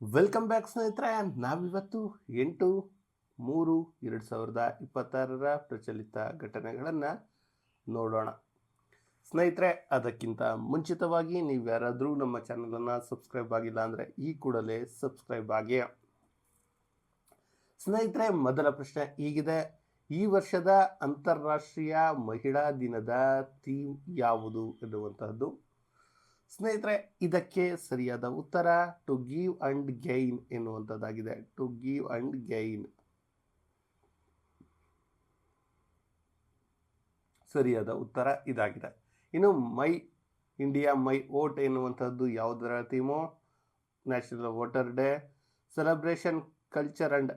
Welcome back ಸ್ನೇಹಿತರೆ. ನಾವಿವತ್ತು 8/3/2026 ಪ್ರಚಲಿತ ಘಟನೆಗಳನ್ನು ನೋಡೋಣ. ಸ್ನೇಹಿತರೆ, ಅದಕ್ಕಿಂತ ಮುಂಚಿತವಾಗಿ ನೀವು ಯಾರಾದರೂ ನಮ್ಮ ಚಾನಲನ್ನು ಸಬ್ಸ್ಕ್ರೈಬ್ ಆಗಿಲ್ಲ ಅಂದರೆ ಈ ಕೂಡಲೇ ಸಬ್ಸ್ಕ್ರೈಬ್ ಆಗಿ. ಸ್ನೇಹಿತರೆ, ಮೊದಲ ಪ್ರಶ್ನೆ ಹೀಗಿದೆ: ಈ ವರ್ಷದ ಅಂತಾರಾಷ್ಟ್ರೀಯ ಮಹಿಳಾ ದಿನದ ಥೀಮ್ ಯಾವುದು ಎನ್ನುವಂತಹದ್ದು. ಸ್ನೇಹಿತರೆ, ಇದಕ್ಕೆ ಸರಿಯಾದ ಉತ್ತರ ಟು ಗಿವ್ ಅಂಡ್ ಗೈನ್ ಎನ್ನುವಂಥದ್ದಾಗಿದೆ. ಟು ಗಿವ್ ಅಂಡ್ ಗೈನ್ ಸರಿಯಾದ ಉತ್ತರ ಇದಾಗಿದೆ. ಇನ್ನು ಮೈ ಇಂಡಿಯಾ ಮೈ ವೋಟ್ ಎನ್ನುವಂಥದ್ದು ಯಾವುದರ theme? National voter day. Celebration culture and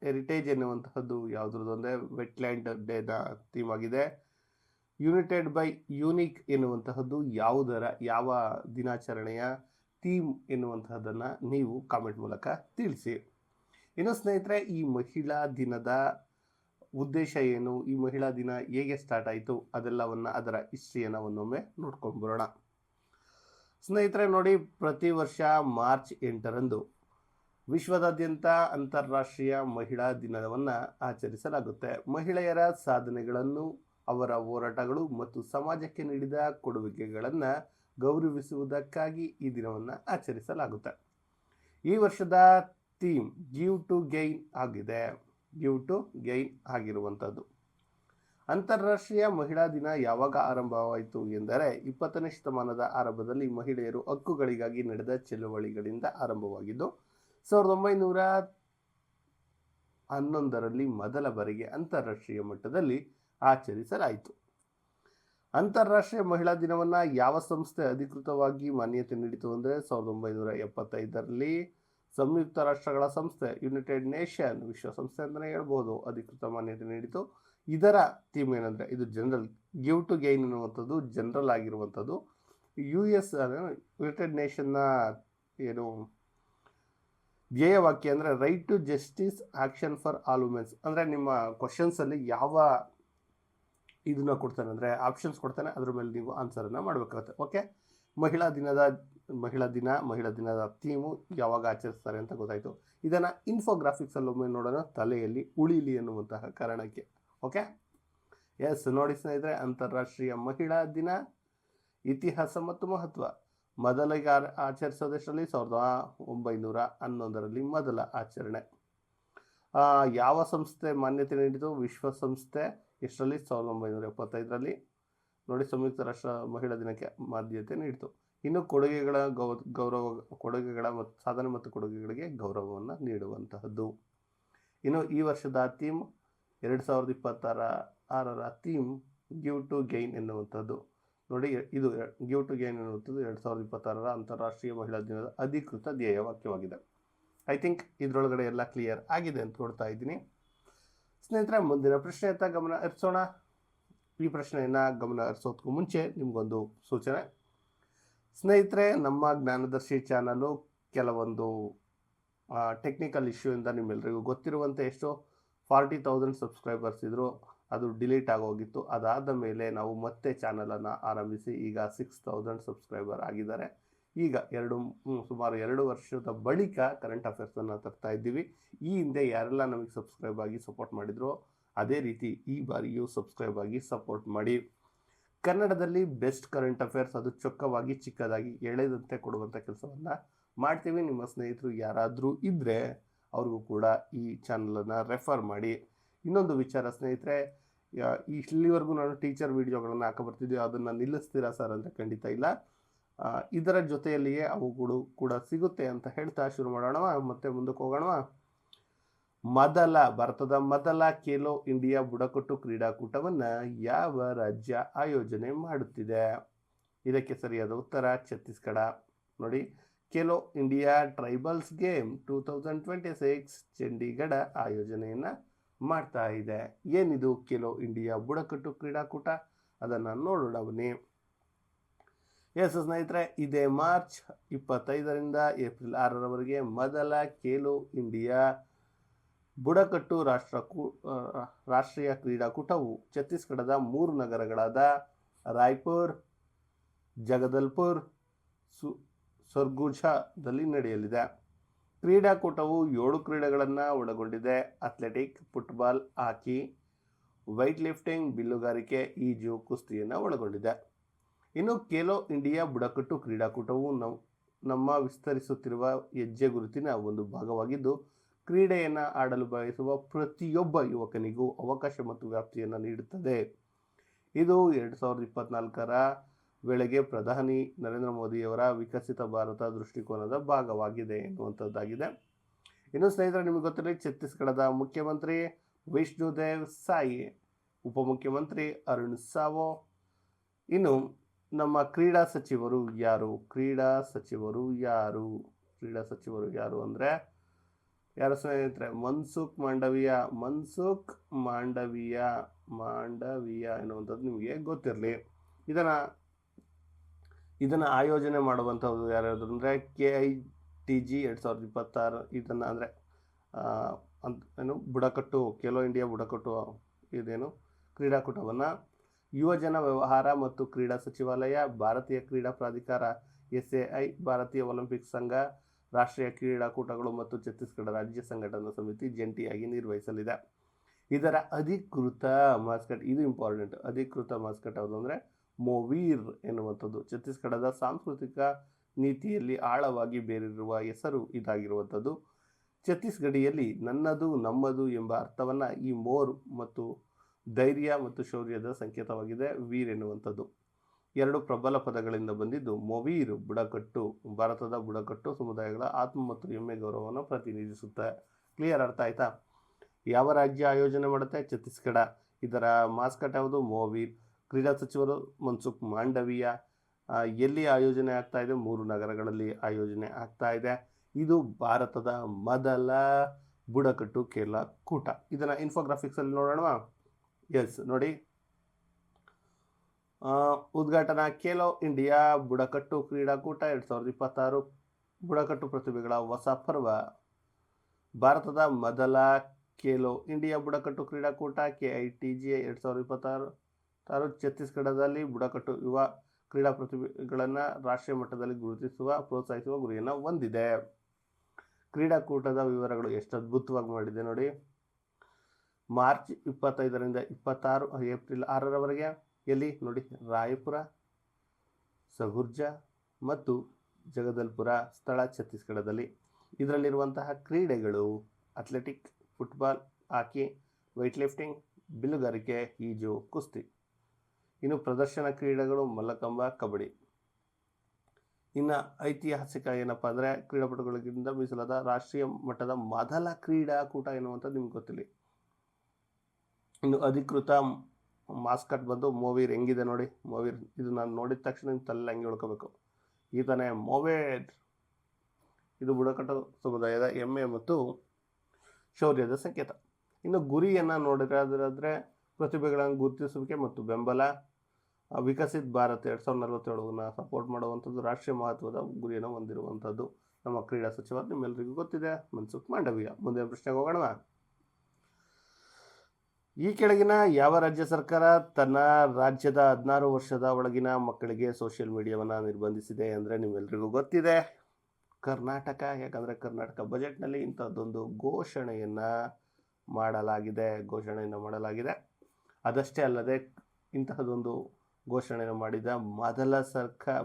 heritage ಎನ್ನುವಂತಹದ್ದು ಯಾವುದ್ರದ್ದೊಂದೇ ವೆಟ್ಲ್ಯಾಂಡ್ ಡೇನ ಥೀಮ್ ಆಗಿದೆ. ಯುನೈಟೆಡ್ ಬೈ ಯೂನಿಕ್ ಎನ್ನುವಂತಹದ್ದು ಯಾವ ದಿನಾಚರಣೆಯ ಥೀಮ್ ಎನ್ನುವಂತಹದ್ದನ್ನು ನೀವು ಕಾಮೆಂಟ್ ಮೂಲಕ ತಿಳಿಸಿ. ಇನ್ನು ಸ್ನೇಹಿತರೆ, ಈ ಮಹಿಳಾ ದಿನದ ಉದ್ದೇಶ ಏನು, ಈ ಮಹಿಳಾ ದಿನ ಹೇಗೆ ಸ್ಟಾರ್ಟ್ ಆಯಿತು, ಅದೆಲ್ಲವನ್ನು ಅದರ ಹಿಸ್ಟ್ರಿಯನ್ನು ಒಂದೊಮ್ಮೆ ನೋಡ್ಕೊಂಡು ಬರೋಣ. ಸ್ನೇಹಿತರೆ ನೋಡಿ, ಪ್ರತಿ ವರ್ಷ ಮಾರ್ಚ್ 8ರಂದು ವಿಶ್ವದಾದ್ಯಂತ ಅಂತಾರಾಷ್ಟ್ರೀಯ ಮಹಿಳಾ ದಿನವನ್ನು ಆಚರಿಸಲಾಗುತ್ತೆ. ಮಹಿಳೆಯರ ಸಾಧನೆಗಳನ್ನು, ಅವರ ಹೋರಾಟಗಳು ಮತ್ತು ಸಮಾಜಕ್ಕೆ ನೀಡಿದ ಕೊಡುಗೆಗಳನ್ನು ಗೌರವಿಸುವುದಕ್ಕಾಗಿ ಈ ದಿನವನ್ನು ಆಚರಿಸಲಾಗುತ್ತೆ. ಈ ವರ್ಷದ ಥೀಮ್ ಗಿವ್ ಟು ಗೈನ್ ಆಗಿದೆ. ಗಿವ್ ಟು ಗೈನ್ ಆಗಿರುವಂಥದ್ದು. ಅಂತಾರಾಷ್ಟ್ರೀಯ ಮಹಿಳಾ ದಿನ ಯಾವಾಗ ಆರಂಭವಾಯಿತು ಎಂದರೆ 20ನೇ ಶತಮಾನದ ಆರಂಭದಲ್ಲಿ ಮಹಿಳೆಯರು ಹಕ್ಕುಗಳಿಗಾಗಿ ನಡೆದ ಚಳುವಳಿಗಳಿಂದ ಆರಂಭವಾಗಿದ್ದು 1911ರಲ್ಲಿ ಮೊದಲ ಬಾರಿಗೆ ಅಂತಾರಾಷ್ಟ್ರೀಯ ಮಟ್ಟದಲ್ಲಿ ಆಚರಿಸಲಾಯಿತು. ಅಂತಾರಾಷ್ಟ್ರೀಯ ಮಹಿಳಾ ದಿನವನ್ನು ಯಾವ ಸಂಸ್ಥೆ ಅಧಿಕೃತವಾಗಿ ಮಾನ್ಯತೆ ನೀಡಿತು ಅಂದರೆ 1975ರಲ್ಲಿ ಸಂಯುಕ್ತ ರಾಷ್ಟ್ರಗಳ ಸಂಸ್ಥೆ, ಯುನೈಟೆಡ್ ನೇಷನ್, ವಿಶ್ವಸಂಸ್ಥೆ ಅಂತಲೇ ಹೇಳ್ಬೋದು, ಅಧಿಕೃತ ಮಾನ್ಯತೆ ನೀಡಿತು. ಇದರ ಥೀಮ್ ಏನಂದರೆ, ಇದು ಜನರಲ್. ಗಿವ್ ಟು ಗೈನ್ ಅನ್ನುವಂಥದ್ದು ಜನರಲ್ ಆಗಿರುವಂಥದ್ದು. US ಯುನೈಟೆಡ್ ನೇಷನ್ನ ಏನು ಧ್ಯೇಯವಾಕ್ಯ ಅಂದರೆ right to justice action for all womens. ಅಂದರೆ ನಿಮ್ಮ ಕ್ವಶನ್ಸಲ್ಲಿ ಯಾವ ಇದನ್ನ ಕೊಡ್ತಾನೆ ಅಂದರೆ ಆಪ್ಷನ್ಸ್ ಕೊಡ್ತಾನೆ, ಅದ್ರ ಮೇಲೆ ನೀವು ಆನ್ಸರನ್ನು ಮಾಡಬೇಕಾಗುತ್ತೆ. ಓಕೆ, ಮಹಿಳಾ ದಿನದ ಥೀಮು ಯಾವಾಗ ಆಚರಿಸ್ತಾರೆ ಅಂತ ಗೊತ್ತಾಯಿತು. ಇದನ್ನು ಇನ್ಫೋಗ್ರಾಫಿಕ್ಸಲ್ಲಿ ಒಮ್ಮೆ ನೋಡೋಣ, ತಲೆಯಲ್ಲಿ ಉಳಿಲಿ ಎನ್ನುವಂತಹ ಕಾರಣಕ್ಕೆ. ಓಕೆ, ಎಸ್ ನೋಡಿ ಸ್ನೇಹಿತರೆ, ಅಂತಾರಾಷ್ಟ್ರೀಯ ಮಹಿಳಾ ದಿನ ಇತಿಹಾಸ ಮತ್ತು ಮಹತ್ವ. ಮೊದಲಿಗೆ ಆಚರಿಸೋದಷ್ಟರಲ್ಲಿ 1911ರಲ್ಲಿ ಮೊದಲ ಆಚರಣೆ. ಯಾವ ಸಂಸ್ಥೆ ಮಾನ್ಯತೆ ನೀಡಿತು? ವಿಶ್ವಸಂಸ್ಥೆ. ಎಷ್ಟರಲ್ಲಿ? 1975ರಲ್ಲಿ. ನೋಡಿ, ಸಂಯುಕ್ತ ರಾಷ್ಟ್ರ ಮಹಿಳಾ ದಿನಕ್ಕೆ ಮಾನ್ಯತೆ ನೀಡಿತು. ಇನ್ನು ಕೊಡುಗೆಗಳ ಮತ್ತು ಸಾಧನೆ ಮತ್ತು ಕೊಡುಗೆಗಳಿಗೆ ಗೌರವವನ್ನು ನೀಡುವಂತಹದ್ದು. ಇನ್ನು ಈ ವರ್ಷದ ಥೀಮ್ 2026ರ ಥೀಮ್ ಗಿವ್ ಟು ಗೈನ್ ಎನ್ನುವಂಥದ್ದು. ನೋಡಿ, ಇದು ಗಿವ್ ಟು ಗೈನ್ ಎನ್ನುವಂಥದ್ದು 2026ರ ಅಂತಾರಾಷ್ಟ್ರೀಯ ಮಹಿಳಾ ದಿನದ ಅಧಿಕೃತ ಧ್ಯೇಯವಾಕ್ಯವಾಗಿದೆ. ಐ ಥಿಂಕ್ ಇದರೊಳಗಡೆ ಎಲ್ಲ ಕ್ಲಿಯರ್ ಆಗಿದೆ ಅಂತ ಕೊಡ್ತಾ ಇದ್ದೀನಿ. ಸ್ನೇಹಿತರೆ, ಮುಂದಿನ ಪ್ರಶ್ನೆಯತ್ತ ಗಮನ ಹರಿಸೋಣ. ಈ ಪ್ರಶ್ನೆಯನ್ನು ಗಮನ ಹರಿಸೋದಕ್ಕೂ ಮುಂಚೆ ನಿಮಗೊಂದು ಸೂಚನೆ. ಸ್ನೇಹಿತರೆ, ನಮ್ಮ ಜ್ಞಾನದರ್ಶಿ ಚಾನಲು ಕೆಲವೊಂದು ಟೆಕ್ನಿಕಲ್ ಇಶ್ಯೂಯಿಂದ ನಿಮ್ಮೆಲ್ಲರಿಗೂ ಗೊತ್ತಿರುವಂತೆ ಎಷ್ಟೋ 40,000 ಸಬ್ಸ್ಕ್ರೈಬರ್ಸ್ ಇದ್ದರು, ಅದು ಡಿಲೀಟ್ ಆಗೋಗಿತ್ತು. ಅದಾದ ಮೇಲೆ ನಾವು ಮತ್ತೆ ಚಾನಲನ್ನು ಆರಂಭಿಸಿ ಈಗ 6,000 ಸಬ್ಸ್ಕ್ರೈಬರ್ ಆಗಿದ್ದಾರೆ. ಈಗ ಸುಮಾರು 2 ವರ್ಷದ ಬಳಿಕ ಕರೆಂಟ್ ಅಫೇರ್ಸನ್ನು ತರ್ತಾ ಇದ್ದೀವಿ. ಈ ಹಿಂದೆ ಯಾರೆಲ್ಲ ನಮಗೆ ಸಬ್ಸ್ಕ್ರೈಬ್ ಆಗಿ ಸಪೋರ್ಟ್ ಮಾಡಿದ್ರು, ಅದೇ ರೀತಿ ಈ ಬಾರಿಯೂ ಸಬ್ಸ್ಕ್ರೈಬ್ ಆಗಿ ಸಪೋರ್ಟ್ ಮಾಡಿ. ಕನ್ನಡದಲ್ಲಿ ಬೆಸ್ಟ್ ಕರೆಂಟ್ ಅಫೇರ್ಸ್, ಅದು ಚೊಕ್ಕವಾಗಿ ಚಿಕ್ಕದಾಗಿ ಎಳೆದಂತೆ ಕೊಡುವಂಥ ಕೆಲಸವನ್ನು ಮಾಡ್ತೀವಿ. ನಿಮ್ಮ ಸ್ನೇಹಿತರು ಯಾರಾದರೂ ಇದ್ದರೆ ಅವ್ರಿಗೂ ಕೂಡ ಈ ಚಾನಲನ್ನು ರೆಫರ್ ಮಾಡಿ. ಇನ್ನೊಂದು ವಿಚಾರ ಸ್ನೇಹಿತರೆ, ಇಲ್ಲಿವರೆಗೂ ನಾನು ಟೀಚರ್ ವಿಡಿಯೋಗಳನ್ನು ಹಾಕಬರ್ತಿದ್ದೆ, ಅದನ್ನು ನಿಲ್ಲಿಸ್ತೀರಾ ಸರ್ ಅಂತ ಖಂಡಿತ ಇಲ್ಲ. ಇದರ ಜೊತೆಯಲ್ಲಿಯೇ ಅವುಗಳು ಕೂಡ ಸಿಗುತ್ತೆ ಅಂತ ಹೇಳ್ತಾ ಶುರು ಮಾಡೋಣ, ಮತ್ತೆ ಮುಂದಕ್ಕೆ ಹೋಗೋಣ. ಭಾರತದ ಮೊದಲ ಖೇಲೋ ಇಂಡಿಯಾ ಬುಡಕಟ್ಟು ಕ್ರೀಡಾಕೂಟವನ್ನು ಯಾವ ರಾಜ್ಯ ಆಯೋಜನೆ ಮಾಡುತ್ತಿದೆ? ಇದಕ್ಕೆ ಸರಿಯಾದ ಉತ್ತರ ಛತ್ತೀಸ್ಗಢ. ನೋಡಿ, Khelo India tribals game 2026 Chandigarh ಆಯೋಜನೆಯನ್ನು ಮಾಡ್ತಾ ಇದೆ. ಏನಿದು ಖೇಲೋ ಇಂಡಿಯಾ ಬುಡಕಟ್ಟು ಕ್ರೀಡಾಕೂಟ? ಅದನ್ನು ನೋಡೋಣ ಬನ್ನಿ. ಎಸ್ ಸ್ನೇಹಿತರೆ, ಇದೇ ಮಾರ್ಚ್ 25ರಿಂದ ಏಪ್ರಿಲ್ 6ರವರೆಗೆ ಮೊದಲ ಖೇಲೋ ಇಂಡಿಯಾ ಬುಡಕಟ್ಟು ರಾಷ್ಟ್ರೀಯ ಕ್ರೀಡಾಕೂಟವು ಛತ್ತೀಸ್ಗಢದ 3 ನಗರಗಳಾದ ರಾಯ್ಪುರ್, ಜಗದಲ್ಪುರ್, ಸರ್ಗುಜಾದಲ್ಲಿ ನಡೆಯಲಿದೆ. ಕ್ರೀಡಾಕೂಟವು 7 ಕ್ರೀಡೆಗಳನ್ನು ಒಳಗೊಂಡಿದೆ. ಅಥ್ಲೆಟಿಕ್, ಫುಟ್ಬಾಲ್, ಹಾಕಿ, ವೈಟ್ ಲಿಫ್ಟಿಂಗ್, ಬಿಲ್ಲುಗಾರಿಕೆ, ಈಜು, ಕುಸ್ತಿಯನ್ನು ಒಳಗೊಂಡಿದೆ. ಇನ್ನು ಖೇಲೋ ಇಂಡಿಯಾ ಬುಡಕಟ್ಟು ಕ್ರೀಡಾಕೂಟವು ನಮ್ಮ ವಿಸ್ತರಿಸುತ್ತಿರುವ ಹೆಜ್ಜೆ ಗುರುತಿನ ಒಂದು ಭಾಗವಾಗಿದ್ದು, ಕ್ರೀಡೆಯನ್ನು ಆಡಲು ಬಯಸುವ ಪ್ರತಿಯೊಬ್ಬ ಯುವಕನಿಗೂ ಅವಕಾಶ ಮತ್ತು ವ್ಯಾಪ್ತಿಯನ್ನು ನೀಡುತ್ತದೆ. ಇದು 2024ರ ವೇಳೆಗೆ ಪ್ರಧಾನಿ ನರೇಂದ್ರ ಮೋದಿಯವರ ವಿಕಸಿತ ಭಾರತ ದೃಷ್ಟಿಕೋನದ ಭಾಗವಾಗಿದೆ ಎನ್ನುವಂಥದ್ದಾಗಿದೆ. ಇನ್ನು ಸ್ನೇಹಿತರೆ, ನಿಮಗೆ ಗೊತ್ತಿರಲಿ, ಛತ್ತೀಸ್ಗಢದ ಮುಖ್ಯಮಂತ್ರಿ ವಿಷ್ಣುದೇವ್ ಸಾಯಿ, ಉಪಮುಖ್ಯಮಂತ್ರಿ ಅರುಣ್ ಸಾವೋ. ಇನ್ನು ನಮ್ಮ ಕ್ರೀಡಾ ಸಚಿವರು ಯಾರು ಅಂದರೆ ಯಾರು ಸ್ನೇಹಿತರೆ? ಮನ್ಸುಖ್ ಮಾಂಡವಿಯಾ ಎನ್ನುವಂಥದ್ದು ನಿಮಗೆ ಗೊತ್ತಿರಲಿ. ಇದನ್ನು ಆಯೋಜನೆ ಮಾಡುವಂಥದ್ದು ಯಾರಾದ್ರು ಅಂದರೆ KITG 2026. ಇದನ್ನು ಅಂದರೆ ಬುಡಕಟ್ಟು ಖೇಲೋ ಇಂಡಿಯಾ ಬುಡಕಟ್ಟು ಕ್ರೀಡಾಕೂಟವನ್ನು ಯುವಜನ ವ್ಯವಹಾರ ಮತ್ತು ಕ್ರೀಡಾ ಸಚಿವಾಲಯ, ಭಾರತೀಯ ಕ್ರೀಡಾ ಪ್ರಾಧಿಕಾರ SAI, ಭಾರತೀಯ ಒಲಿಂಪಿಕ್ ಸಂಘ, ರಾಷ್ಟ್ರೀಯ ಕ್ರೀಡಾಕೂಟಗಳು ಮತ್ತು ಛತ್ತೀಸ್ಗಢ ರಾಜ್ಯ ಸಂಘಟನಾ ಸಮಿತಿ ಜಂಟಿಯಾಗಿ ನಿರ್ವಹಿಸಲಿದೆ. ಇದರ ಅಧಿಕೃತ ಮಾಸ್ಕಟ್, ಇದು ಇಂಪಾರ್ಟೆಂಟ್, ಅಧಿಕೃತ ಮಾಸ್ಕಟ್ ಯಾವುದು ಅಂದರೆ ಮೊವೀರ್ ಎನ್ನುವಂಥದ್ದು. ಛತ್ತೀಸ್ಗಢದ ಸಾಂಸ್ಕೃತಿಕ ನೀತಿಯಲ್ಲಿ ಆಳವಾಗಿ ಬೇರಿರುವ ಹೆಸರು ಇದಾಗಿರುವಂಥದ್ದು. ಛತ್ತೀಸ್ಗಢಿಯಲ್ಲಿ ನನ್ನದು ನಮ್ಮದು ಎಂಬ ಅರ್ಥವನ್ನು ಈ ಮೋರ್ ಮತ್ತು ಧೈರ್ಯ ಮತ್ತು ಶೌರ್ಯದ ಸಂಕೇತವಾಗಿದೆ. ವೀರ್ ಎನ್ನುವಂಥದ್ದು 2 ಪ್ರಬಲ ಪದಗಳಿಂದ ಬಂದಿದ್ದು. ಮೊವೀರ್ ಬುಡಕಟ್ಟು, ಭಾರತದ ಬುಡಕಟ್ಟು ಸಮುದಾಯಗಳ ಆತ್ಮ ಮತ್ತು ಹೆಮ್ಮೆ ಗೌರವವನ್ನು ಪ್ರತಿನಿಧಿಸುತ್ತೆ. ಕ್ಲಿಯರ್, ಅರ್ಥ ಆಯ್ತಾ? ಯಾವ ರಾಜ್ಯ ಆಯೋಜನೆ ಮಾಡುತ್ತೆ? ಛತ್ತೀಸ್ಗಢ. ಇದರ ಮಾಸ್ಕಟ್ ಯಾವುದು? ಮೊವೀರ್. ಕ್ರೀಡಾ ಸಚಿವರು ಮನ್ಸುಖ್ ಮಾಂಡವಿಯಾ. ಎಲ್ಲಿ ಆಯೋಜನೆ ಆಗ್ತಾ ಇದೆ? 3 ನಗರಗಳಲ್ಲಿ ಆಯೋಜನೆ ಆಗ್ತಾ ಇದೆ. ಇದು ಭಾರತದ ಮೊದಲ ಬುಡಕಟ್ಟು ಕ್ರೀಡಾಕೂಟ. ಇದನ್ನು ಇನ್ಫೋಗ್ರಾಫಿಕ್ಸಲ್ಲಿ ನೋಡೋಣ. ಎಸ್, ನೋಡಿ, ಉದ್ಘಾಟನಾ ಖೇಲೋ ಇಂಡಿಯಾ ಬುಡಕಟ್ಟು ಕ್ರೀಡಾಕೂಟ 2026, ಬುಡಕಟ್ಟು ಪ್ರತಿಭೆಗಳ ಹೊಸ ಪರ್ವ. ಭಾರತದ ಮೊದಲ ಖೇಲೋ ಇಂಡಿಯಾ ಬುಡಕಟ್ಟು ಕ್ರೀಡಾಕೂಟ KITG 2026 ಛತ್ತೀಸ್ಗಢದಲ್ಲಿ ಬುಡಕಟ್ಟು ಯುವ ಕ್ರೀಡಾ ಪ್ರತಿಭೆಗಳನ್ನು ರಾಷ್ಟ್ರೀಯ ಮಟ್ಟದಲ್ಲಿ ಗುರುತಿಸುವ, ಪ್ರೋತ್ಸಾಹಿಸುವ ಗುರಿಯನ್ನು ಹೊಂದಿದೆ. ಕ್ರೀಡಾಕೂಟದ ವಿವರಗಳು ಎಷ್ಟು ಅದ್ಭುತವಾಗಿ ಮಾಡಿದೆ ನೋಡಿ. ಮಾರ್ಚ್ 25ರಿಂದ 26, ಏಪ್ರಿಲ್ 6ರವರೆಗೆ. ಎಲ್ಲಿ ನೋಡಿ? ರಾಯಪುರ, ಸಗುರ್ಜಾ ಮತ್ತು ಜಗದಲ್ಪುರ. ಸ್ಥಳ ಛತ್ತೀಸ್ಗಢದಲ್ಲಿ. ಇದರಲ್ಲಿರುವಂತಹ ಕ್ರೀಡೆಗಳು ಅಥ್ಲೆಟಿಕ್, ಫುಟ್ಬಾಲ್, ಹಾಕಿ, ವೈಟ್ ಲಿಫ್ಟಿಂಗ್, ಬಿಲ್ಲುಗಾರಿಕೆ, ಈಜು, ಕುಸ್ತಿ. ಇನ್ನು ಪ್ರದರ್ಶನ ಕ್ರೀಡೆಗಳು ಮಲ್ಲಕಂಬ, ಕಬಡ್ಡಿ. ಇನ್ನು ಐತಿಹಾಸಿಕ ಏನಪ್ಪ ಅಂದರೆ ಕ್ರೀಡಾಪಟುಗಳಿಗಿಂತ ಮೀಸಲಾದ ರಾಷ್ಟ್ರೀಯ ಮಟ್ಟದ ಮೊದಲ ಕ್ರೀಡಾಕೂಟ ಎನ್ನುವಂಥದ್ದು ನಿಮ್ಗೆ ಗೊತ್ತಿಲ್ಲ. ಇನ್ನು ಅಧಿಕೃತ ಮಾಸ್ಕಟ್ ಬಂದು ಮೊವೀರ್. ಹೆಂಗಿದೆ ನೋಡಿ ಮೊವೀರ್? ಇದು ನಾನು ನೋಡಿದ ತಕ್ಷಣ ನಿಮ್ಮ ತಲೆ ಹಂಗೆ ಉಳ್ಕೋಬೇಕು. ಈತನೇ ಮೊವೇರ್. ಇದು ಬುಡಕಟ್ಟು ಸಮುದಾಯದ ಹೆಮ್ಮೆ ಮತ್ತು ಶೌರ್ಯದ ಸಂಕೇತ. ಇನ್ನು ಗುರಿಯನ್ನು ನೋಡಿರೋದಾದರೆ ಪ್ರತಿಭೆಗಳನ್ನು ಗುರುತಿಸುವಿಕೆ ಮತ್ತು ಬೆಂಬಲ. ವಿಕಸಿತ್ ಭಾರತ 2047 ಸಪೋರ್ಟ್ ಮಾಡುವಂಥದ್ದು ರಾಷ್ಟ್ರೀಯ ಮಹತ್ವದ ಗುರಿಯನ್ನು ಹೊಂದಿರುವಂಥದ್ದು ನಮ್ಮ ಕ್ರೀಡಾ ಸಚಿವ, ನಿಮ್ಮೆಲ್ಲರಿಗೂ ಗೊತ್ತಿದೆ, ಮನ್ಸುಖ್ ಮಾಂಡವಿಯಾ. ಮುಂದಿನ ಪ್ರಶ್ನೆಗೆ ಹೋಗೋಣ. ಈ ಕೆಳಗಿನ ಯಾವ ರಾಜ್ಯ ಸರ್ಕಾರ ತನ್ನ ರಾಜ್ಯದ 16 ವರ್ಷದ ಒಳಗಿನ ಮಕ್ಕಳಿಗೆ ಸೋಷಿಯಲ್ ಮೀಡಿಯಾವನ್ನು ನಿರ್ಬಂಧಿಸಿದೆ ಅಂದರೆ ನಿಮ್ಮೆಲ್ಲರಿಗೂ ಗೊತ್ತಿದೆ, ಕರ್ನಾಟಕ. ಯಾಕಂದರೆ ಕರ್ನಾಟಕ ಬಜೆಟ್ನಲ್ಲಿ ಇಂಥದ್ದೊಂದು ಘೋಷಣೆಯನ್ನು ಮಾಡಲಾಗಿದೆ. ಅದಷ್ಟೇ ಅಲ್ಲದೆ ಇಂತಹದೊಂದು ಘೋಷಣೆಯನ್ನು ಮಾಡಿದ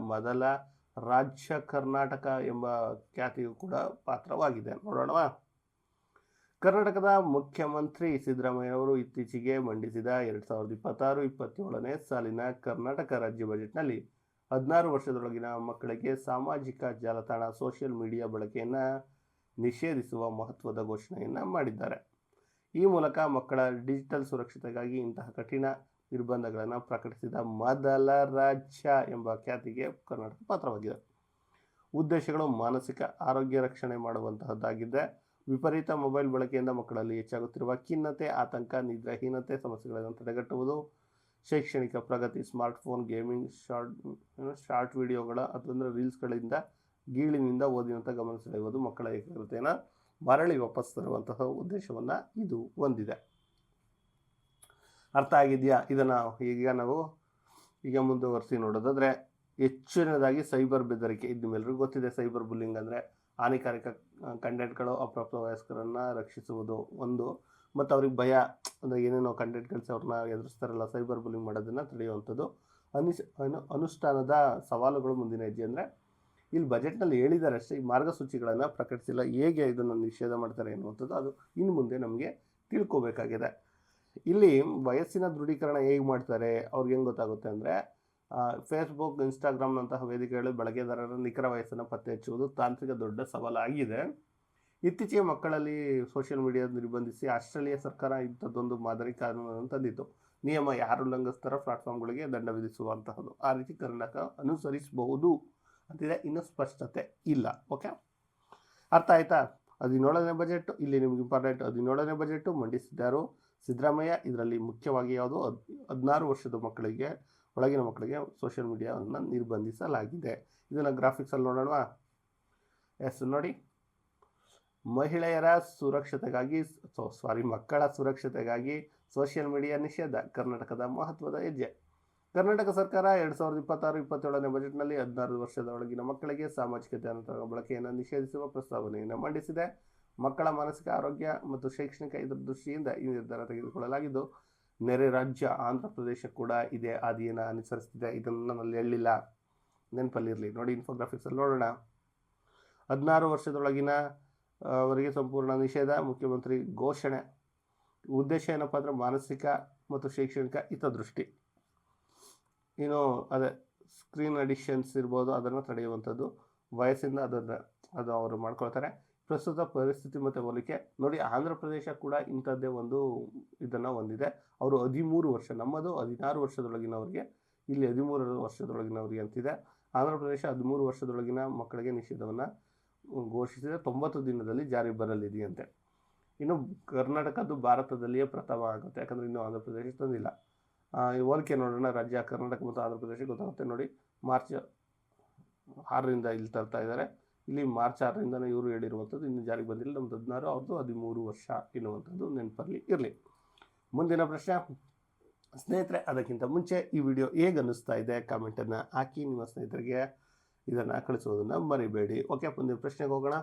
ಮೊದಲ ರಾಜ್ಯ ಕರ್ನಾಟಕ ಎಂಬ ಖ್ಯಾತಿಯೂ ಕೂಡ ಪಾತ್ರವಾಗಿದೆ. ನೋಡೋಣ. ಕರ್ನಾಟಕದ ಮುಖ್ಯಮಂತ್ರಿ ಸಿದ್ದರಾಮಯ್ಯನವರು ಇತ್ತೀಚೆಗೆ ಮಂಡಿಸಿದ 2026-27ನೇ ಸಾಲಿನ ಕರ್ನಾಟಕ ರಾಜ್ಯ ಬಜೆಟ್ನಲ್ಲಿ 16 ವರ್ಷದೊಳಗಿನ ಮಕ್ಕಳಿಗೆ ಸಾಮಾಜಿಕ ಜಾಲತಾಣ ಸೋಷಿಯಲ್ ಮೀಡಿಯಾ ಬಳಕೆಯನ್ನು ನಿಷೇಧಿಸುವ ಮಹತ್ವದ ಘೋಷಣೆಯನ್ನು ಮಾಡಿದ್ದಾರೆ. ಈ ಮೂಲಕ ಮಕ್ಕಳ ಡಿಜಿಟಲ್ ಸುರಕ್ಷತೆಗಾಗಿ ಇಂತಹ ಕಠಿಣ ನಿರ್ಬಂಧಗಳನ್ನು ಪ್ರಕಟಿಸಿದ ಮೊದಲ ರಾಜ್ಯ ಎಂಬ ಖ್ಯಾತಿಗೆ ಕರ್ನಾಟಕ ಪಾತ್ರವಾಗಿದೆ. ಉದ್ದೇಶಗಳು ಮಾನಸಿಕ ಆರೋಗ್ಯ ರಕ್ಷಣೆ ಮಾಡುವಂತಹದ್ದಾಗಿದೆ. ವಿಪರೀತ ಮೊಬೈಲ್ ಬಳಕೆಯಿಂದ ಮಕ್ಕಳಲ್ಲಿ ಹೆಚ್ಚಾಗುತ್ತಿರುವ ಖಿನ್ನತೆ, ಆತಂಕ, ನಿದ್ರಾಹೀನತೆ ಸಮಸ್ಯೆಗಳನ್ನು ತಡೆಗಟ್ಟುವುದು, ಶೈಕ್ಷಣಿಕ ಪ್ರಗತಿ, ಸ್ಮಾರ್ಟ್ಫೋನ್, ಗೇಮಿಂಗ್, ಶಾರ್ಟ್ ವಿಡಿಯೋಗಳ ಅಥವಾ ರೀಲ್ಸ್ಗಳಿಂದ ಗೀಳಿನಿಂದ ಓದಿನಂತ ಗಮನ ಸೆಳೆಯುವುದು, ಮಕ್ಕಳ ಏಕಾಗ್ರತೆಯನ್ನು ಮರಳಿ ವಾಪಸ್ ತರುವಂತಹ ಉದ್ದೇಶವನ್ನು ಇದು ಹೊಂದಿದೆ. ಅರ್ಥ ಆಗಿದೆಯಾ? ಇದನ್ನು ಈಗ ಮುಂದುವರಿಸಿ ನೋಡೋದಾದರೆ ಹೆಚ್ಚಿನದಾಗಿ ಸೈಬರ್ ಬೆದರಿಕೆ. ಇದು ನಿಮ್ಮೆಲ್ಲರಿಗೂ ಗೊತ್ತಿದೆ. ಸೈಬರ್ ಬುಲ್ಲಿಂಗ್ ಅಂದರೆ ಹಾನಿಕಾರಕ ಕಂಟೆಂಟ್ಗಳು ಅಪ್ರಾಪ್ತ ವಯಸ್ಕರನ್ನು ರಕ್ಷಿಸುವುದು ಒಂದು, ಮತ್ತು ಅವ್ರಿಗೆ ಭಯ ಅಂದರೆ ಏನೇನೋ ಕಂಟೆಂಟ್ ಕಳಿಸಿ ಅವ್ರನ್ನ ಎದುರಿಸ್ತಾರಲ್ಲ, ಸೈಬರ್ ಬುಲಿಂಗ್ ಮಾಡೋದನ್ನು ತಡೆಯುವಂಥದ್ದು. ಅನುಷ್ಠಾನದ ಸವಾಲುಗಳು ಮುಂದಿನ ಹೆಜ್ಜೆ ಅಂದರೆ ಇಲ್ಲಿ ಬಜೆಟ್ನಲ್ಲಿ ಹೇಳಿದ್ದಾರೆ ಅಷ್ಟೇ, ಈ ಮಾರ್ಗಸೂಚಿಗಳನ್ನು ಪ್ರಕಟಿಸಿಲ್ಲ. ಹೇಗೆ ಇದನ್ನು ನಿಷೇಧ ಮಾಡ್ತಾರೆ ಎನ್ನುವಂಥದ್ದು ಅದು ಇನ್ನು ಮುಂದೆ ನಮಗೆ ತಿಳ್ಕೋಬೇಕಾಗಿದೆ. ಇಲ್ಲಿ ವಯಸ್ಸಿನ ದೃಢೀಕರಣ ಹೇಗೆ ಮಾಡ್ತಾರೆ ಅವ್ರಿಗೆ ಹೆಂಗೆ ಗೊತ್ತಾಗುತ್ತೆ ಅಂದರೆ, ಫೇಸ್ಬುಕ್, ಇನ್ಸ್ಟಾಗ್ರಾಮ್ನಂತಹ ವೇದಿಕೆಗಳು ಬಳಕೆದಾರರ ನಿಖರ ವಯಸ್ಸನ್ನು ಪತ್ತೆ ಹಚ್ಚುವುದು ತಾಂತ್ರಿಕ ದೊಡ್ಡ ಸವಾಲಾಗಿದೆ. ಇತ್ತೀಚೆಗೆ ಮಕ್ಕಳಲ್ಲಿ ಸೋಷಿಯಲ್ ಮೀಡಿಯಾ ನಿರ್ಬಂಧಿಸಿ ಆಸ್ಟ್ರೇಲಿಯಾ ಸರ್ಕಾರ ಇಂಥದ್ದೊಂದು ಮಾದರಿ ಕಾನೂನನ್ನು ತಂದಿತ್ತು. ನಿಯಮ ಯಾರು ಉಲ್ಲಂಘಿಸ್ತಾರೋ ಪ್ಲಾಟ್ಫಾರ್ಮ್ಗಳಿಗೆ ದಂಡ ವಿಧಿಸುವಂತಹದ್ದು. ಆ ರೀತಿ ಕರ್ನಾಟಕ ಅನುಸರಿಸಬಹುದು ಅಂತಿದೆ, ಇನ್ನೂ ಸ್ಪಷ್ಟತೆ ಇಲ್ಲ. ಓಕೆ, ಅರ್ಥ ಆಯ್ತಾ? 17ನೇ ಬಜೆಟ್ ಇಲ್ಲಿ ನಿಮ್ಗೆ ಇಂಪಾರ್ಟೆಂಟ್. 17ನೇ ಬಜೆಟ್ ಮಂಡಿಸಿದ್ದಾರು ಸಿದ್ದರಾಮಯ್ಯ. ಇದರಲ್ಲಿ ಮುಖ್ಯವಾಗಿ ಯಾವುದು 16 ವರ್ಷದ ಮಕ್ಕಳಿಗೆ ಒಳಗಿನ ಮಕ್ಕಳಿಗೆ ಸೋಷಿಯಲ್ ಮೀಡಿಯಾವನ್ನು ನಿರ್ಬಂಧಿಸಲಾಗಿದೆ. ಇದನ್ನು ಗ್ರಾಫಿಕ್ಸಲ್ಲಿ ನೋಡೋಣ. ಎಸ್ ನೋಡಿ, ಮಕ್ಕಳ ಸುರಕ್ಷತೆಗಾಗಿ ಸೋಷಿಯಲ್ ಮೀಡಿಯಾ ನಿಷೇಧ ಕರ್ನಾಟಕದ ಮಹತ್ವದ ಹೆಜ್ಜೆ. ಕರ್ನಾಟಕ ಸರ್ಕಾರ 2026-27ನೇ ಬಜೆಟ್ನಲ್ಲಿ 16 ವರ್ಷದ ಒಳಗಿನ ಮಕ್ಕಳಿಗೆ ಸಾಮಾಜಿಕ ಜಾಲತಾಣ ಬಳಕೆಯನ್ನು ನಿಷೇಧಿಸುವ ಪ್ರಸ್ತಾವನೆಯನ್ನು ಮಂಡಿಸಿದೆ. ಮಕ್ಕಳ ಮಾನಸಿಕ ಆರೋಗ್ಯ ಮತ್ತು ಶೈಕ್ಷಣಿಕ ದೃಷ್ಟಿಯಿಂದ ಈ ನಿರ್ಧಾರ ತೆಗೆದುಕೊಳ್ಳಲಾಗಿದ್ದು, ನೆರೆ ರಾಜ್ಯ ಆಂಧ್ರ ಪ್ರದೇಶ ಕೂಡ ಇದೇ ಹಾದಿಯನ್ನು ಅನುಸರಿಸುತ್ತಿದೆ. ಇದನ್ನು ನನ್ನಲ್ಲಿ ಹೇಳಿಲ್ಲ, ನೆನಪಲ್ಲಿರಲಿ. ನೋಡಿ, ಇನ್ಫೋಗ್ರಾಫಿಕ್ಸಲ್ಲಿ ನೋಡೋಣ. 16 ವರ್ಷದೊಳಗಿನ ಅವರಿಗೆ ಸಂಪೂರ್ಣ ನಿಷೇಧ, ಮುಖ್ಯಮಂತ್ರಿ ಘೋಷಣೆ. ಉದ್ದೇಶ ಏನಪ್ಪ ಅಂದರೆ ಮಾನಸಿಕ ಮತ್ತು ಶೈಕ್ಷಣಿಕ ಹಿತದೃಷ್ಟಿ. ಇನ್ನು ಅದೇ ಸ್ಕ್ರೀನ್ ಅಡಿಕ್ಷನ್ಸ್ ಇರ್ಬೋದು, ಅದನ್ನು ತಡೆಯುವಂಥದ್ದು. ವಯಸ್ಸಿಂದ ಅದು ಅವರು ಮಾಡ್ಕೊಳ್ತಾರೆ. ಪ್ರಸ್ತುತ ಪರಿಸ್ಥಿತಿ ಮತ್ತು ಹೋಲಿಕೆ ನೋಡಿ, ಆಂಧ್ರ ಪ್ರದೇಶ ಕೂಡ ಇಂಥದ್ದೇ ಒಂದು ಇದನ್ನು ಹೊಂದಿದೆ. ಅವರು 13 ವರ್ಷ, ನಮ್ಮದು 16 ವರ್ಷದೊಳಗಿನವರಿಗೆ, ಇಲ್ಲಿ 13 ವರ್ಷದೊಳಗಿನವರಿಗೆ ಅಂತಿದೆ. ಆಂಧ್ರ ಪ್ರದೇಶ 13 ವರ್ಷದೊಳಗಿನ ಮಕ್ಕಳಿಗೆ ನಿಷೇಧವನ್ನು ಘೋಷಿಸಿದೆ. 90 ದಿನದಲ್ಲಿ ಜಾರಿ ಬರಲಿದೆಯಂತೆ. ಇನ್ನು ಕರ್ನಾಟಕದ್ದು ಭಾರತದಲ್ಲಿಯೇ ಪ್ರಥಮ ಆಗುತ್ತೆ, ಯಾಕಂದರೆ ಇನ್ನೂ ಆಂಧ್ರ ಪ್ರದೇಶ ತಂದಿಲ್ಲ. ಈ ಹೋಲಿಕೆ ನೋಡೋಣ, ರಾಜ್ಯ ಕರ್ನಾಟಕ ಮತ್ತು ಆಂಧ್ರ ಪ್ರದೇಶ ಗೊತ್ತಾಗುತ್ತೆ. ನೋಡಿ, ಮಾರ್ಚ್ 6ರಿಂದ ಇಲ್ಲಿ ತರ್ತಾ ಇದ್ದಾರೆ. ಇಲ್ಲಿ ಮಾರ್ಚ್ 6ರಿಂದನೇ ಇವರು ಹೇಳಿರುವಂಥದ್ದು, ಇನ್ನು ಜಾರಿಗೆ ಬಂದಿಲ್ಲ. ನಮ್ಮದು 16, ಅವ್ರದ್ದು 13 ವರ್ಷ ಎನ್ನುವಂಥದ್ದು ನೆನಪಲ್ಲಿ ಇರಲಿ. ಮುಂದಿನ ಪ್ರಶ್ನೆ ಸ್ನೇಹಿತರೆ, ಅದಕ್ಕಿಂತ ಮುಂಚೆ ಈ ವಿಡಿಯೋ ಹೇಗೆ ಅನ್ನಿಸ್ತಾ ಇದೆ ಕಾಮೆಂಟನ್ನು ಹಾಕಿ, ನಿಮ್ಮ ಸ್ನೇಹಿತರಿಗೆ ಇದನ್ನು ಕಳಿಸೋದನ್ನು ಮರಿಬೇಡಿ. ಓಕೆ, ಮುಂದಿನ ಪ್ರಶ್ನೆಗೆ ಹೋಗೋಣ.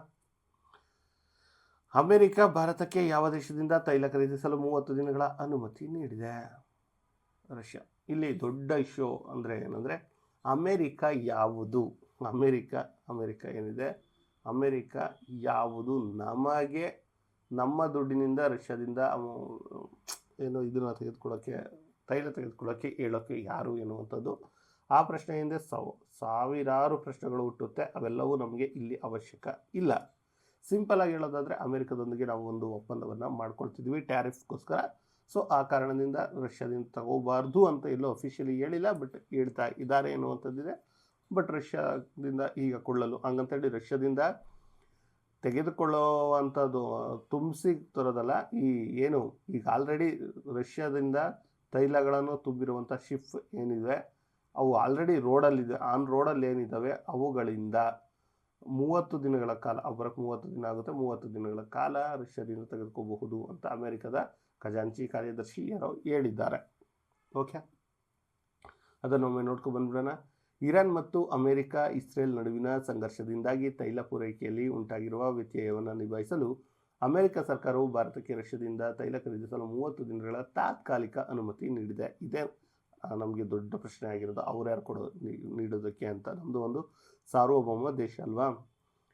ಅಮೆರಿಕ ಭಾರತಕ್ಕೆ ಯಾವ ದೇಶದಿಂದ ತೈಲ ಖರೀದಿಸಲು 30 ದಿನಗಳ ಅನುಮತಿ ನೀಡಿದೆ? ರಷ್ಯಾ. ಇಲ್ಲಿ ದೊಡ್ಡ ಇಶ್ಯೂ ಅಂದರೆ ಏನಂದರೆ, ಅಮೇರಿಕ ಯಾವುದು? ಅಮೇರಿಕ ಏನಿದೆ, ಅಮೇರಿಕ ಯಾವುದು? ನಮಗೆ ನಮ್ಮ ದುಡ್ಡಿನಿಂದ ರಷ್ಯಾದಿಂದ ಏನು ಇದನ್ನು ತೆಗೆದುಕೊಳ್ಳೋಕ್ಕೆ, ತೈಲ ತೆಗೆದುಕೊಳ್ಳೋಕ್ಕೆ ಹೇಳೋಕ್ಕೆ ಯಾರು ಎನ್ನುವಂಥದ್ದು. ಆ ಪ್ರಶ್ನೆ ಹಿಂದೆ ಸಾವಿರಾರು ಪ್ರಶ್ನೆಗಳು ಹುಟ್ಟುತ್ತೆ. ಅವೆಲ್ಲವೂ ನಮಗೆ ಇಲ್ಲಿ ಅವಶ್ಯಕ ಇಲ್ಲ. ಸಿಂಪಲಾಗಿ ಹೇಳೋದಾದರೆ, ಅಮೇರಿಕದೊಂದಿಗೆ ನಾವು ಒಂದು ಒಪ್ಪಂದವನ್ನು ಮಾಡ್ಕೊಳ್ತಿದ್ವಿ ಟ್ಯಾರಿಫ್ಗೋಸ್ಕರ. ಸೊ ಆ ಕಾರಣದಿಂದ ರಷ್ಯಾದಿಂದ ತಗೋಬಾರ್ದು ಅಂತ ಎಲ್ಲೋ ಅಫಿಷಿಯಲಿ ಹೇಳಿಲ್ಲ, ಬಟ್ ಹೇಳ್ತಾ ಇದ್ದಾರೆ ಎನ್ನುವಂಥದ್ದಿದೆ. ಬಟ್ ರಷ್ಯಾದಿಂದ ಈಗ ಕೊಳ್ಳಲು ಹಂಗಂತೇಳಿ ರಷ್ಯಾದಿಂದ ತೆಗೆದುಕೊಳ್ಳುವಂಥದ್ದು ತುಂಬಿಸಿ ತರೋದಲ್ಲ. ಈಗ ಆಲ್ರೆಡಿ ರಷ್ಯಾದಿಂದ ತೈಲಗಳನ್ನು ತುಂಬಿರುವಂಥ ಶಿಪ್ ಏನಿದೆ, ಅವು ಆಲ್ರೆಡಿ ರೋಡಲ್ಲಿದೆ. ರೋಡಲ್ಲಿ ಏನಿದ್ದಾವೆ ಅವುಗಳಿಂದ 30 ದಿನಗಳ ಕಾಲ, ಬರೋಕ್ಕೆ 30 ದಿನ ಆಗುತ್ತೆ, 30 ದಿನಗಳ ಕಾಲ ರಷ್ಯಾದಿಂದ ತೆಗೆದುಕೋಬಹುದು ಅಂತ ಅಮೆರಿಕದ ಖಜಾಂಚಿ ಕಾರ್ಯದರ್ಶಿ ಯಾರೋ ಹೇಳಿದ್ದಾರೆ. ಓಕೆ, ಅದನ್ನೊಮ್ಮೆ ನೋಡ್ಕೊಂಡು ಬಂದ್ಬಿಡೋಣ. ಇರಾನ್ ಮತ್ತು ಅಮೆರಿಕ ಇಸ್ರೇಲ್ ನಡುವಿನ ಸಂಘರ್ಷದಿಂದಾಗಿ ತೈಲ ಪೂರೈಕೆಯಲ್ಲಿ ಉಂಟಾಗಿರುವ ವ್ಯತ್ಯಯವನ್ನು ನಿಭಾಯಿಸಲು ಅಮೆರಿಕ ಸರ್ಕಾರವು ಭಾರತಕ್ಕೆ ರಷ್ಯಾದಿಂದ ತೈಲ ಖರೀದಿಸಲು 30 ದಿನಗಳ ತಾತ್ಕಾಲಿಕ ಅನುಮತಿ ನೀಡಿದೆ. ಇದೇ ನಮಗೆ ದೊಡ್ಡ ಪ್ರಶ್ನೆ ಆಗಿರೋದು, ಅವ್ರು ಯಾರು ನೀಡೋದಕ್ಕೆ ಅಂತ. ನಮ್ಮದು ಒಂದು ಸಾರ್ವಭೌಮ ದೇಶ ಅಲ್ವಾ.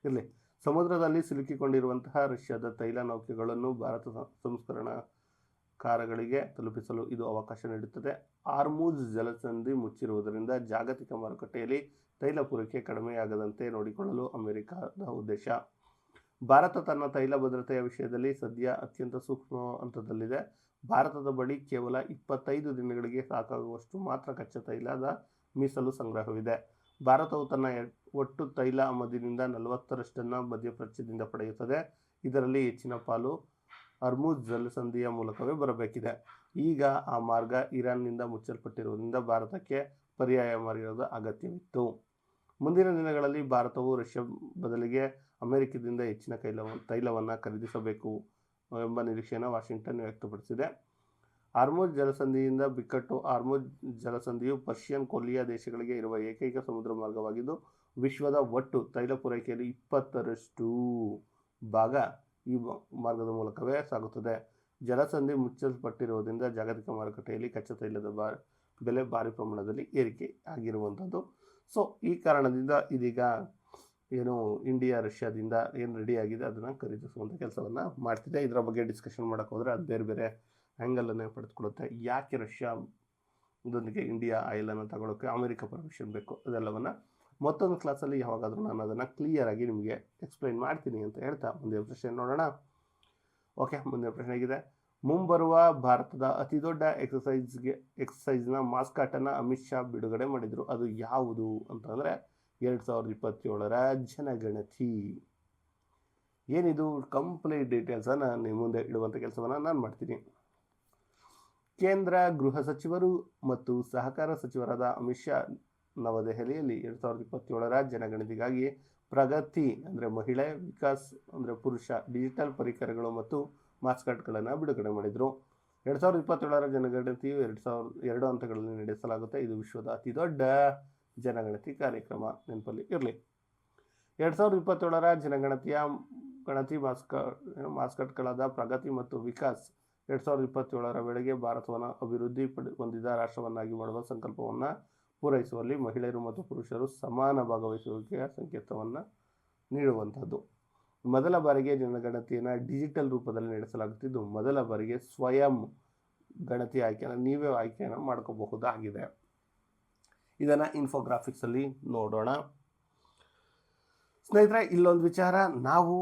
ಇರಲಿ, ಸಮುದ್ರದಲ್ಲಿ ಸಿಲುಕಿಕೊಂಡಿರುವಂತಹ ರಷ್ಯಾದ ತೈಲ ನೌಕೆಗಳನ್ನು ಭಾರತ ಸಂಸ್ಕರಣಾಗಾರಗಳಿಗೆ ತಲುಪಿಸಲು ಇದು ಅವಕಾಶ ನೀಡುತ್ತದೆ. ಹಾರ್ಮುಜ್ ಜಲಸಂಧಿ ಮುಚ್ಚಿರುವುದರಿಂದ ಜಾಗತಿಕ ಮಾರುಕಟ್ಟೆಯಲ್ಲಿ ತೈಲ ಪೂರೈಕೆ ಕಡಿಮೆಯಾಗದಂತೆ ನೋಡಿಕೊಳ್ಳಲು ಅಮೆರಿಕದ ಉದ್ದೇಶ. ಭಾರತ ತನ್ನ ತೈಲ ಭದ್ರತೆಯ ವಿಷಯದಲ್ಲಿ ಸದ್ಯ ಅತ್ಯಂತ ಸೂಕ್ಷ್ಮ ಹಂತದಲ್ಲಿದೆ. ಭಾರತದ ಬಳಿ ಕೇವಲ 25 ದಿನಗಳಿಗೆ ಸಾಕಾಗುವಷ್ಟು ಮಾತ್ರ ಕಚ್ಚಾ ತೈಲದ ಮೀಸಲು ಸಂಗ್ರಹವಿದೆ. ಭಾರತವು ತನ್ನ ಒಟ್ಟು ತೈಲ ಆಮದಿನಿಂದ 40% ಮಧ್ಯಪ್ರಾಚ್ಯದಿಂದ ಪಡೆಯುತ್ತದೆ. ಇದರಲ್ಲಿ ಹೆಚ್ಚಿನ ಪಾಲು ಹಾರ್ಮುಜ್ ಜಲಸಂಧಿಯ ಮೂಲಕವೇ ಬರಬೇಕಿದೆ. ಈಗ ಆ ಮಾರ್ಗ ಇರಾನ್ನಿಂದ ಮುಚ್ಚಲ್ಪಟ್ಟಿರುವುದರಿಂದ ಭಾರತಕ್ಕೆ ಪರ್ಯಾಯ ಮಾರ್ಗದ ಅಗತ್ಯವಿತ್ತು. ಮುಂದಿನ ದಿನಗಳಲ್ಲಿ ಭಾರತವು ರಷ್ಯಾ ಬದಲಿಗೆ ಅಮೆರಿಕದಿಂದ ಹೆಚ್ಚಿನ ತೈಲವನ್ನು ಖರೀದಿಸಬೇಕು ಎಂಬ ನಿರೀಕ್ಷೆಯನ್ನು ವಾಷಿಂಗ್ಟನ್ ವ್ಯಕ್ತಪಡಿಸಿದೆ. ಹಾರ್ಮುಜ್ ಜಲಸಂಧಿಯಿಂದ ಬಿಕ್ಕಟ್ಟು. ಹಾರ್ಮುಜ್ ಜಲಸಂಧಿಯು ಪರ್ಷಿಯನ್ ಕೊಲ್ಲಿಯ ದೇಶಗಳಿಗೆ ಇರುವ ಏಕೈಕ ಸಮುದ್ರ ಮಾರ್ಗವಾಗಿದ್ದು, ವಿಶ್ವದ ಒಟ್ಟು ತೈಲ ಪೂರೈಕೆಯಲ್ಲಿ 20% ಭಾಗ ಈ ಮಾರ್ಗದ ಮೂಲಕವೇ ಸಾಗುತ್ತದೆ. ಜಲಸಂಧಿ ಮುಚ್ಚಲ್ಪಟ್ಟಿರುವುದರಿಂದ ಜಾಗತಿಕ ಮಾರುಕಟ್ಟೆಯಲ್ಲಿ ಕಚ್ಚಾ ತೈಲದ ಬೆಲೆ ಭಾರಿ ಪ್ರಮಾಣದಲ್ಲಿ ಏರಿಕೆ ಆಗಿರುವಂಥದ್ದು. ಸೊ ಈ ಕಾರಣದಿಂದ ಇದೀಗ ಏನು ಇಂಡಿಯಾ ರಷ್ಯಾದಿಂದ ಏನು ರೆಡಿ ಆಗಿದೆ ಅದನ್ನು ಖರೀದಿಸುವಂಥ ಕೆಲಸವನ್ನು ಮಾಡ್ತಿದೆ. ಇದರ ಬಗ್ಗೆ ಡಿಸ್ಕಷನ್ ಮಾಡೋಕೆ ಹೋದರೆ ಅದು ಬೇರೆ ಬೇರೆ ಆ್ಯಂಗಲನ್ನೇ ಪಡೆದುಕೊಳ್ಳುತ್ತೆ. ಯಾಕೆ ರಷ್ಯಾದೊಂದಿಗೆ ಇಂಡಿಯಾ ಆಯಿಲನ್ನು ತಗೊಳ್ಳೋಕ್ಕೆ ಅಮೆರಿಕ ಪರ್ಮಿಷನ್ ಬೇಕು, ಅದೆಲ್ಲವನ್ನು ಮತ್ತೊಂದು ಕ್ಲಾಸಲ್ಲಿ ಯಾವಾಗಾದರೂ ನಾನು ಅದನ್ನು ಕ್ಲಿಯರಾಗಿ ನಿಮಗೆ ಎಕ್ಸ್ಪ್ಲೈನ್ ಮಾಡ್ತೀನಿ ಅಂತ ಹೇಳ್ತಾ ಮುಂದಿನ ಪ್ರಶ್ನೆ ನೋಡೋಣ. ಓಕೆ, ಮುಂದಿನ ಪ್ರಶ್ನೆ ಆಗಿದೆ, ಮುಂಬರುವ ಭಾರತದ ಅತಿ ದೊಡ್ಡ ಎಕ್ಸಸೈಸ್ನ ಮಾಸ್ಕಾಟನ್ನು ಅಮಿತ್ ಶಾ ಬಿಡುಗಡೆ ಮಾಡಿದರು. ಅದು ಯಾವುದು ಅಂತಂದರೆ 2027ರ ಜನಗಣತಿ. ಏನಿದು ಕಂಪ್ಲೀಟ್ ಡೀಟೇಲ್ಸನ್ನು ನಿಮ್ಮ ಮುಂದೆ ಇಡುವಂಥ ಕೆಲಸವನ್ನು ನಾನು ಮಾಡ್ತೀನಿ. ಕೇಂದ್ರ ಗೃಹ ಸಚಿವರು ಮತ್ತು ಸಹಕಾರ ಸಚಿವರಾದ ಅಮಿತ್ ಶಾ ನವದೆಹಲಿಯಲ್ಲಿ 2027ರ ಜನಗಣತಿಗಾಗಿ ಪ್ರಗತಿ ಅಂದರೆ ಮಹಿಳೆ, ವಿಕಾಸ್ ಅಂದರೆ ಪುರುಷ ಡಿಜಿಟಲ್ ಪರಿಕರಗಳು ಮತ್ತು ಮಾಸ್ಕಟ್ಗಳನ್ನು ಬಿಡುಗಡೆ ಮಾಡಿದರು. 2027ರ ಜನಗಣತಿಯು 2 ಹಂತಗಳಲ್ಲಿ ನಡೆಸಲಾಗುತ್ತೆ. ಇದು ವಿಶ್ವದ ಅತಿ ದೊಡ್ಡ ಜನಗಣತಿ ಕಾರ್ಯಕ್ರಮ, ನೆನಪಲ್ಲಿ ಇರಲಿ. 2027ರ ಗಣತಿ ಮಾಸ್ಕಟ್ಗಳಾದ ಪ್ರಗತಿ ಮತ್ತು ವಿಕಾಸ್ 2027ರ ವೇಳೆಗೆ ಭಾರತವನ್ನು ಅಭಿವೃದ್ಧಿ ಹೊಂದಿದ ರಾಷ್ಟ್ರವನ್ನಾಗಿ ಮಾಡುವ ಸಂಕಲ್ಪವನ್ನು ಪೂರೈಸುವಲ್ಲಿ ಮಹಿಳೆಯರು ಮತ್ತು ಪುರುಷರು ಸಮಾನ ಭಾಗವಹಿಸುವಿಕೆಯ ಸಂಕೇತವನ್ನು ನೀಡುವಂಥದ್ದು. ಮೊದಲ ಬಾರಿಗೆ ಜನಗಣತಿಯನ್ನು ಡಿಜಿಟಲ್ ರೂಪದಲ್ಲಿ ನಡೆಸಲಾಗುತ್ತಿದ್ದು, ಮೊದಲ ಬಾರಿಗೆ ಸ್ವಯಂ ಗಣತಿ ಆಯ್ಕೆಯನ್ನು ನೀವೇ ಆಯ್ಕೆಯನ್ನು ಮಾಡ್ಕೋಬಹುದಾಗಿದೆ. ಇದನ್ನು ಇನ್ಫೋಗ್ರಾಫಿಕ್ಸಲ್ಲಿ ನೋಡೋಣ. ಸ್ನೇಹಿತರೆ, ಇಲ್ಲೊಂದು ವಿಚಾರ, ನಾವು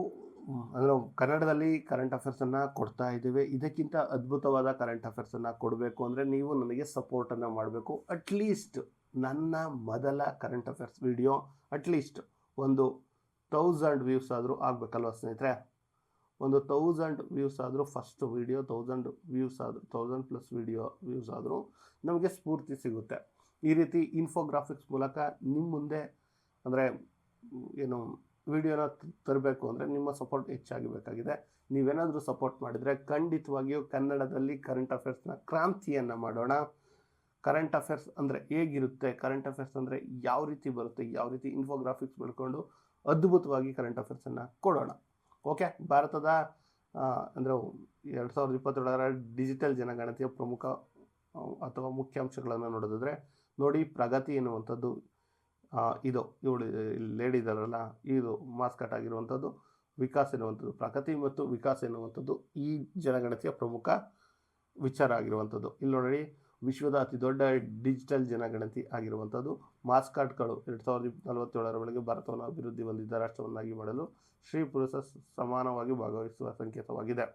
ಅಂದರೆ ಕನ್ನಡದಲ್ಲಿ ಕರೆಂಟ್ ಅಫೇರ್ಸನ್ನು ಕೊಡ್ತಾ ಇದ್ದೇವೆ. ಇದಕ್ಕಿಂತ ಅದ್ಭುತವಾದ ಕರೆಂಟ್ ಅಫೇರ್ಸನ್ನು ಕೊಡಬೇಕು ಅಂದರೆ ನೀವು ನನಗೆ ಸಪೋರ್ಟನ್ನು ಮಾಡಬೇಕು. ಅಟ್ಲೀಸ್ಟ್ ನನ್ನ ಮೊದಲ ಕರೆಂಟ್ ಅಫೇರ್ಸ್ ವಿಡಿಯೋ ಅಟ್ಲೀಸ್ಟ್ ಒಂದು 1000 ವ್ಯೂಸ್ ಆದರೂ ಆಗಬೇಕಲ್ವ ಸ್ನೇಹಿತರೆ. ಒಂದು 1000 ವ್ಯೂಸ್ ಆದರೂ, ಫಸ್ಟ್ ವಿಡಿಯೋ 1000 ವ್ಯೂಸ್ ಆದರೂ, 1000+ ವ್ಯೂಸ್ ಆದರೂ ನಮಗೆ ಸ್ಫೂರ್ತಿ ಸಿಗುತ್ತೆ. ಈ ರೀತಿ ಇನ್ಫೋಗ್ರಾಫಿಕ್ಸ್ ಮೂಲಕ ನಿಮ್ಮ ಮುಂದೆ ಅಂದರೆ ಏನು ವಿಡಿಯೋನ ತರಬೇಕು ಅಂದರೆ ನಿಮ್ಮ ಸಪೋರ್ಟ್ ಹೆಚ್ಚಾಗಿ ಬೇಕಾಗಿದೆ. ನೀವೇನಾದರೂ ಸಪೋರ್ಟ್ ಮಾಡಿದರೆ ಖಂಡಿತವಾಗಿಯೂ ಕನ್ನಡದಲ್ಲಿ ಕರೆಂಟ್ ಅಫೇರ್ಸ್ನ ಕ್ರಾಂತಿಯನ್ನು ಮಾಡೋಣ. ಕರೆಂಟ್ ಅಫೇರ್ಸ್ ಅಂದರೆ ಹೇಗಿರುತ್ತೆ, ಕರೆಂಟ್ ಅಫೇರ್ಸ್ ಅಂದರೆ ಯಾವ ರೀತಿ ಬರುತ್ತೆ, ಯಾವ ರೀತಿ ಇನ್ಫೋಗ್ರಾಫಿಕ್ಸ್ ಬೆಳ್ಕೊಂಡು ಅದ್ಭುತವಾಗಿ ಕರೆಂಟ್ ಅಫೇರ್ಸನ್ನು ಕೊಡೋಣ. ಓಕೆ, ಭಾರತದ ಅಂದರೆ 2027ರ ಡಿಜಿಟಲ್ ಜನಗಣತಿಯ ಪ್ರಮುಖ ಅಥವಾ ಮುಖ್ಯಾಂಶಗಳನ್ನು ನೋಡೋದಾದರೆ ನೋಡಿ, ಪ್ರಗತಿ ಎನ್ನುವಂಥದ್ದು ಇದು ಇವಳು ಲೇಡಿ ಇದ್ದಾರಲ್ಲ, ಇದು ಮಾಸ್ಕಟ್ ಆಗಿರುವಂಥದ್ದು. ವಿಕಾಸ್ ಎನ್ನುವಂಥದ್ದು, ಪ್ರಗತಿ ಮತ್ತು ವಿಕಾಸ್ ಎನ್ನುವಂಥದ್ದು ಈ ಜನಗಣತಿಯ ಪ್ರಮುಖ ವಿಚಾರ ಆಗಿರುವಂಥದ್ದು. ಇಲ್ಲಿ ನೋಡಿ, ವಿಶ್ವದ ಅತಿ ದೊಡ್ಡ ಡಿಜಿಟಲ್ ಜನಗಣತಿ ಆಗಿರುವಂಥದ್ದು. ಮಾಸ್ಕಾಟ್ಗಳು 2047ರ ವೇಳೆಗೆ ಭಾರತವನ್ನು ಅಭಿವೃದ್ಧಿ ಹೊಂದಿದ ರಾಷ್ಟ್ರವನ್ನಾಗಿ ಮಾಡಲು ಸ್ತ್ರೀ ಪುರುಷ ಸಮಾನವಾಗಿ ಭಾಗವಹಿಸುವ ಸಂಕೇತವಾಗಿದೆ.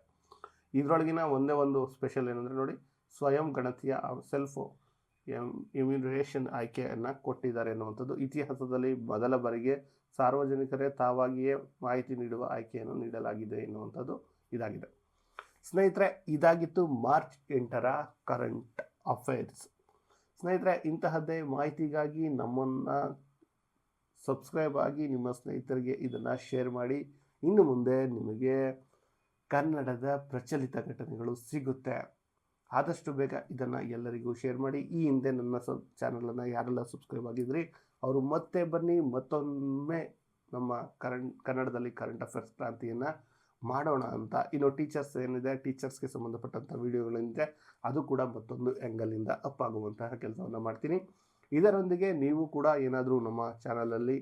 ಇದರೊಳಗಿನ ಒಂದೇ ಒಂದು ಸ್ಪೆಷಲ್ ಏನಂದರೆ ನೋಡಿ, ಸ್ವಯಂ ಗಣತಿಯ ಸೆಲ್ಫ್ ಇಮ್ಯುನರೇಷನ್ ಆಯ್ಕೆಯನ್ನು ಕೊಟ್ಟಿದ್ದಾರೆ ಎನ್ನುವಂಥದ್ದು. ಇತಿಹಾಸದಲ್ಲಿ ಮೊದಲ ಬಾರಿಗೆ ಸಾರ್ವಜನಿಕರೇ ತಾವಾಗಿಯೇ ಮಾಹಿತಿ ನೀಡುವ ಆಯ್ಕೆಯನ್ನು ನೀಡಲಾಗಿದೆ ಎನ್ನುವಂಥದ್ದು ಇದಾಗಿದೆ. ಸ್ನೇಹಿತರೆ, ಇದಾಗಿತ್ತು ಮಾರ್ಚ್ 8ರ ಕರೆಂಟ್ ಅಫೇರ್ಸ್. ಸ್ನೇಹಿತರೆ, ಇಂತಹದ್ದೇ ಮಾಹಿತಿಗಾಗಿ ನಮ್ಮನ್ನು ಸಬ್ಸ್ಕ್ರೈಬ್ ಆಗಿ ನಿಮ್ಮ ಸ್ನೇಹಿತರಿಗೆ ಇದನ್ನು ಶೇರ್ ಮಾಡಿ. ಇನ್ನು ಮುಂದೆ ನಿಮಗೆ ಕನ್ನಡದ ಪ್ರಚಲಿತ ಘಟನೆಗಳು ಸಿಗುತ್ತೆ. ಆದಷ್ಟು ಬೇಗ ಇದನ್ನು ಎಲ್ಲರಿಗೂ ಶೇರ್ ಮಾಡಿ. ಈ ಹಿಂದೆ ನನ್ನ ಚಾನಲನ್ನು ಯಾರೆಲ್ಲ ಸಬ್ಸ್ಕ್ರೈಬ್ ಆಗಿದ್ರಿ ಅವರು ಮತ್ತೆ ಬನ್ನಿ, ಮತ್ತೊಮ್ಮೆ ನಮ್ಮ ಕನ್ನಡದಲ್ಲಿ ಕರೆಂಟ್ ಅಫೇರ್ಸ್ ಕ್ರಾಂತಿಯನ್ನು ಮಾಡೋಣ ಅಂತ. ಇನ್ನು ಟೀಚರ್ಸ್ ಏನಿದೆ, ಟೀಚರ್ಸ್ಗೆ ಸಂಬಂಧಪಟ್ಟಂಥ ವಿಡಿಯೋಗಳಿಂದ ಅದು ಕೂಡ ಮತ್ತೊಂದು ಆ್ಯಂಗಲಿಂದ ಅಪ್ ಆಗುವಂತಹ ಕೆಲಸವನ್ನು ಮಾಡ್ತೀನಿ. ಇದರೊಂದಿಗೆ ನೀವು ಕೂಡ ಏನಾದರೂ ನಮ್ಮ ಚಾನಲಲ್ಲಿ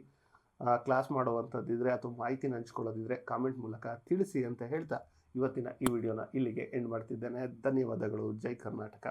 ಕ್ಲಾಸ್ ಮಾಡುವಂಥದ್ದಿದ್ರೆ ಅಥವಾ ಮಾಹಿತಿನ ಹಂಚ್ಕೊಳ್ಳೋದಿದ್ರೆ ಕಾಮೆಂಟ್ ಮೂಲಕ ತಿಳಿಸಿ ಅಂತ ಹೇಳ್ತಾ ಇವತ್ತಿನ ಈ ವಿಡಿಯೋನ ಇಲ್ಲಿಗೆ ಎಂಡ್ ಮಾಡ್ತಿದ್ದೇನೆ. ಧನ್ಯವಾದಗಳು. ಜೈ ಕರ್ನಾಟಕ.